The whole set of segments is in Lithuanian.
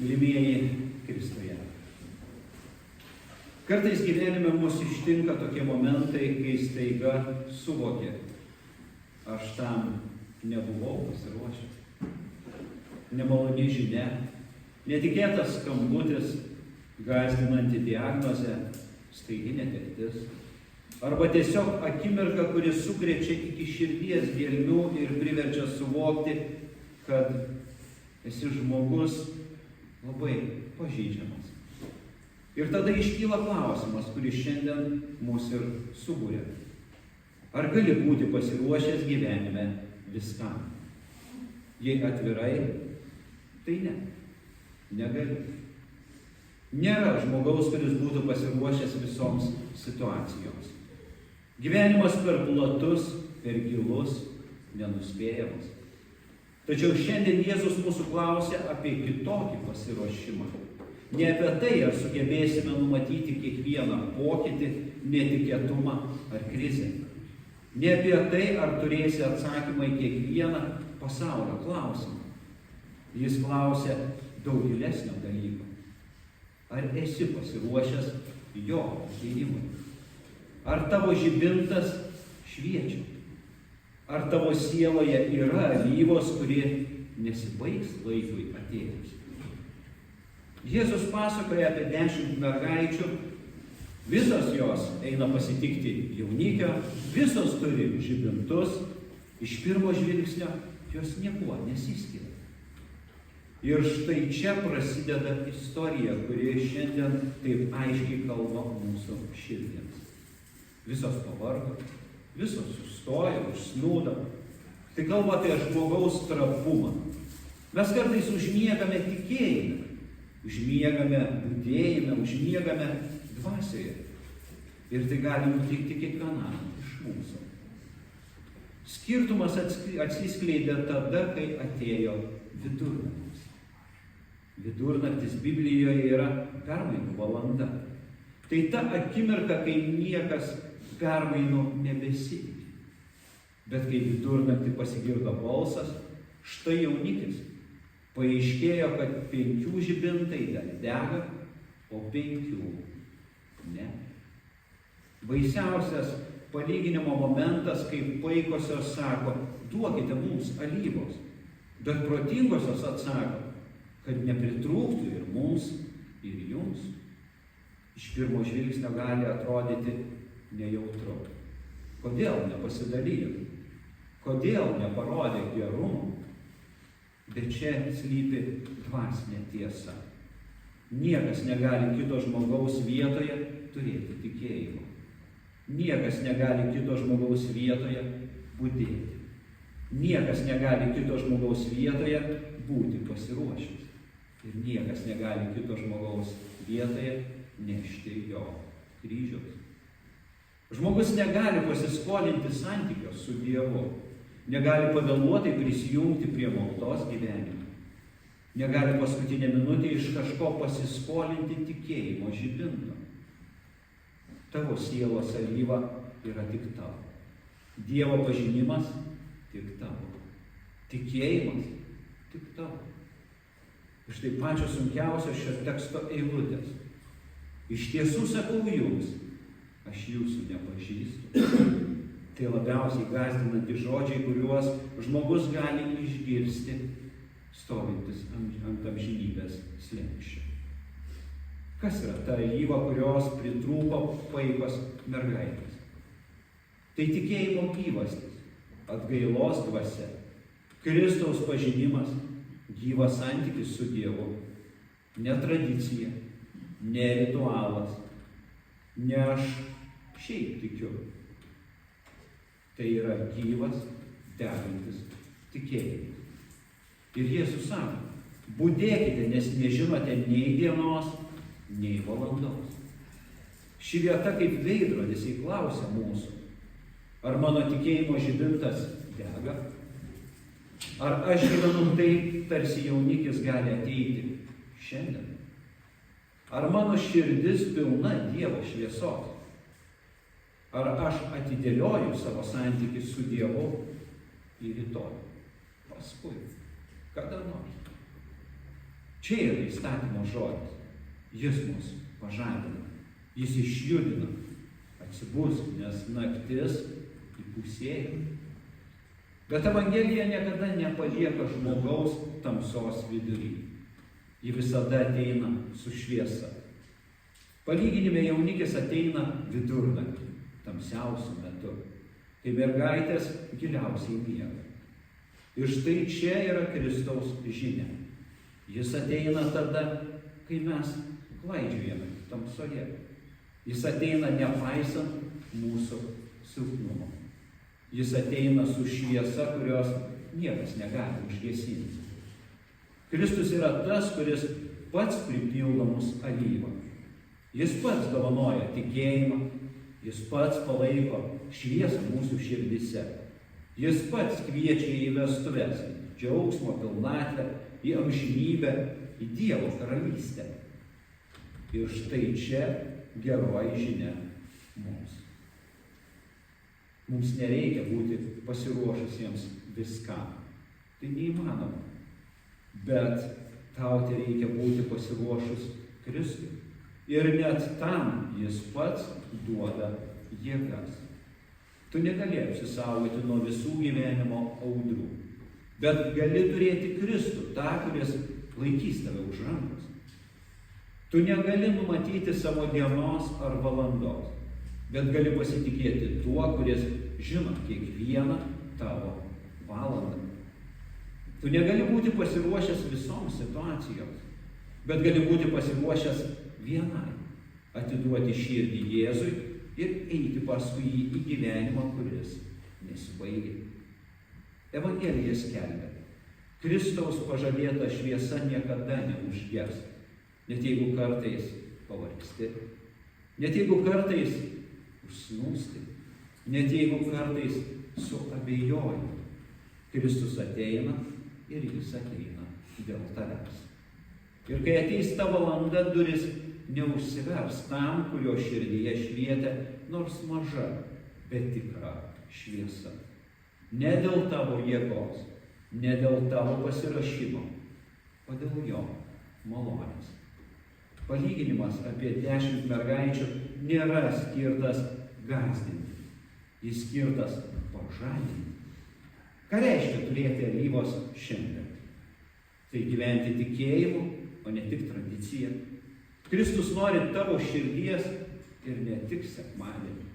Mylimieji Kristuje. Kartais gyvenime mus ištinka tokie momentai, kai staiga suvokia, aš tam nebuvau pasiruošęs. Nemaloni žinia, netikėtas skambutis, gąsdinanti diagnozė, staigi netektis. Arba tiesiog akimirka, kuri sukrečia iki širdies gelmių ir priverčia suvokti, kad esi žmogus labai pažeidžiamas. Ir tada iškyla klausimas, kuris šiandien mus ir subūrė. Ar gali būti pasiruošęs gyvenime viskam? Jei atvirai, tai ne. Negali. Nėra žmogaus, kuris būtų pasiruošęs visoms situacijoms. Gyvenimas per platus, per gilus, nenuspėjamas. Tačiau šiandien Jėzus mūsų klausia apie kitokį pasiruošimą. Ne apie tai, ar sugebėsime numatyti kiekvieną pokytį, netikėtumą ar krizę. Ne apie tai, ar turėsi atsakymą į kiekvieną pasaulio klausimą. Jis klausia daug gilesnio dalyko. Ar esi pasiruošęs jo atėjimui? Ar tavo žibintas šviečia? Ar tavo sieloje yra alyvos, kurie nesibaigs laikui atėjus? Jėzus pasakoja apie 10 mergaičių, visos jos eina pasitikti jaunikio, visos turi žibintus, iš pirmo žvilgsnio jos niekuo nesiskiria. Ir štai čia prasideda istorija, kuri šiandien taip aiškiai kalba mūsų širdiems. Visos pavargo, visos sustoja, užsnūda. Tai kalba apie žmogaus trapumą. Mes kartais užmiegame tikėjime, užmiegame budėjime, užmiegame dvasioje. Ir tai gali nutikti kiekvienam iš mūsų. Skirtumas atsiskleidė tada, kai atėjo vidurnaktis. Vidurnaktis Biblijoje yra permainų valanda. Tai ta akimirka, kai niekas permainų nebesitikė. Bet kai vidurnaktį pasigirdo balsas, štai jaunikis. Paaiškėjo, kad 5 žibintai dar dega, o 5 ne. Baisiausias palyginimo momentas, kai paikosios sako, duokite mums alyvos. Bet protingosios atsako, kad nepritrūktų ir mums, ir jums. Iš pirmo žvilgsnio gali atrodyti nejautru. Kodėl nepasidalijo? Kodėl neparodė gerumo? Bet čia slypi dvasinė tiesa. Niekas negali kito žmogaus vietoje turėti tikėjimo. Niekas negali kito žmogaus vietoje budėti. Niekas negali kito žmogaus vietoje būti pasiruošęs. Ir niekas negali kito žmogaus vietoje nešti jo kryžiaus. Žmogus negali pasiskolinti santykio su Dievu. Negali pavėluotai prisijungti prie maldos gyvenimo. Negali paskutinę minutę iš kažko pasiskolinti tikėjimo žibinto. Tavo sielos alyva yra tik tavo. Dievo pažinimas tik tavo. Tikėjimas tik tavo. Ir štai pačios sunkiausios šio teksto eilutės. Iš tiesų sakau jums, aš jūsų nepažįstu. Tai labiausiai gąsdinantys žodžiai, kuriuos žmogus gali išgirsti, stovintis ant amžinybės slenksčio. Kas yra ta alyva, kurios pritrūko paikos mergaitės? Tai tikėjimo gyvastis, atgailos dvasia, Kristaus pažinimas, gyvas santykis su Dievu, ne tradicija, ne ritualas, ne aš šiaip tikiu. Tai yra gyvas, degantis tikėjimas. Ir Jėzus sako, budėkite, nes nežinote nei dienos, nei valandos. Ši vieta kaip veidrodis įklausia mūsų, ar mano tikėjimo žibintas dega? Ar aš gyvenu taip, tarsi jaunikis gali ateiti šiandien? Ar mano širdis pilna Dievo šviesos? Ar aš atidėlioju savo santykį su Dievu į rytoj? Paskui, kada nors. Čia yra įstatymo žodis. Jis mus pažadina, jis išjudina. Atsibusk, nes naktis įpusėjo. Bet Evangelija niekada nepalieka žmogaus tamsos vidury. Ji visada ateina su šviesa. Palyginime jaunikis ateina vidurnaktį, tamsiausiu metu, kai mergaitės giliausiai miega. Ir štai čia yra Kristaus žinia. Jis ateina tada, kai mes klaidžiojame tamsoje. Jis ateina nepaisant mūsų silpnumo. Jis ateina su šviesa, kurios niekas negali užgesinti. Kristus yra tas, kuris pats pripildo mus alyvą. Jis pats dovanoja tikėjimą, jis pats palaiko šviesą mūsų širdise. Jis pats kviečia į vestuves, į džiaugsmo pilnatvę, į amžinybę, į Dievo karalystę. Ir štai čia geroji žinia mums. Mums nereikia būti pasiruošusiems viskam. Tai neįmanoma. Bet tau tai reikia būti pasiruošus Kristui. Ir net tam jis pats duoda jėgas. Tu negali apsisaugoti nuo visų gyvenimo audrų, bet gali turėti Kristų, tą, kuris laikys tave už rankos. Tu negali numatyti savo dienos ar valandos, bet gali pasitikėti tuo, kuris žino kiekvieną tavo valandą. Tu negali būti pasiruošęs visoms situacijoms, bet gali būti pasiruošęs vienai, atiduoti širdį Jėzui ir eiti paskui jį į gyvenimą, kuris nesibaigia. Evangelija skelbia, Kristaus pažadėta šviesa niekada neužges, net jeigu kartais pavargsti, net jeigu kartais užsnūsti, net jeigu kartais suabejoji. Kristus ateina ir jis ateina dėl tavęs. Ir kai ateis ta valanda, duris neužsivers tam, kurio širdyje švietė nors maža, bet tikra šviesa. Ne dėl tavo jėgos, ne dėl tavo pasiruošimo, o dėl jo malonės. Palyginimas apie 10 mergaičių nėra skirtas gąsdinti, jis skirtas pažadinti. Ką reiškia turėti alyvos šiandien? Tai gyventi tikėjimu, o ne tik tradicija. Kristus nori tavo širdies ir ne tik sekmadienį.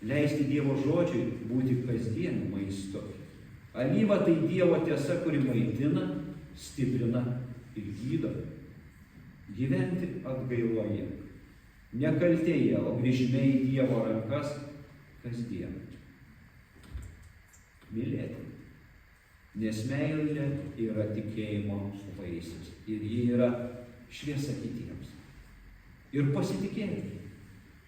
Leisti Dievo žodžiui būti kasdieniu maistu. Alyva tai Dievo tiesa, kuri maitina, stiprina ir gydo. Gyventi atgailoje, nekaltėje, o grįžime į Dievo rankas kasdien. Mylėti. Nes meilė yra tikėjimo vaisius ir ji yra šviesa kitiems. Ir pasitikėti.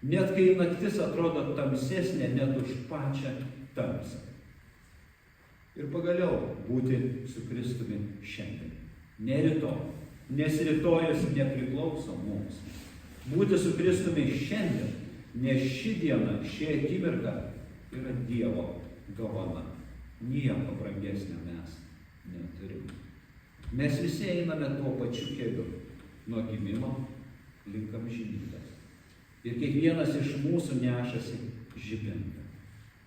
Net kai naktis atrodo tamsesnė net už pačią tamsą. Ir pagaliau būti su Kristumi šiandien. Ne rytoj. Nes rytojus nepriklauso mums. Būti su Kristumi šiandien, nes ši diena, ši akimirka yra Dievo dovana. Nieko brangesnio mes neturime. Mes visi einame tuo pačiu keliu, nuo gimimo link amžinybės. Ir kiekvienas iš mūsų nešasi žibintą.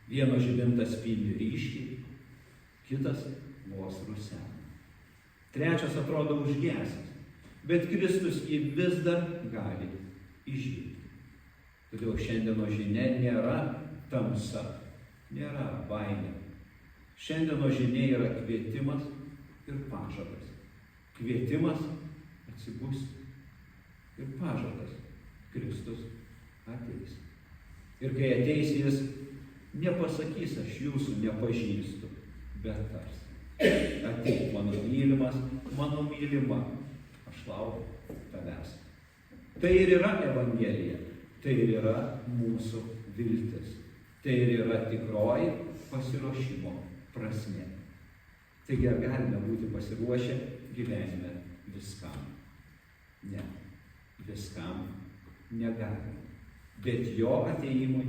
Vieno žibintas spindi ryškiai, kitas vos rusena. Trečias atrodo užgesęs, bet Kristus jį vis dar gali išžygti. Todėl šiandieno žinia nėra tamsa, nėra baimė. Šiandieno žinia yra kvietimas ir pažadas. Kvietimas atsibusti ir pažadas. Kristus ateis. Ir kai ateis, jis nepasakys, aš jūsų nepažįstu, bet tars. Ateik mano mylimas, mano mylima, aš laukiu tavęs. Tai ir yra Evangelija, tai ir yra mūsų viltis. Tai ir yra tikroji pasiruošimo prasme. Taigi ar galime būti pasiruošę gyvenime viskam? Ne, viskam negalime. Bet jo atėjimui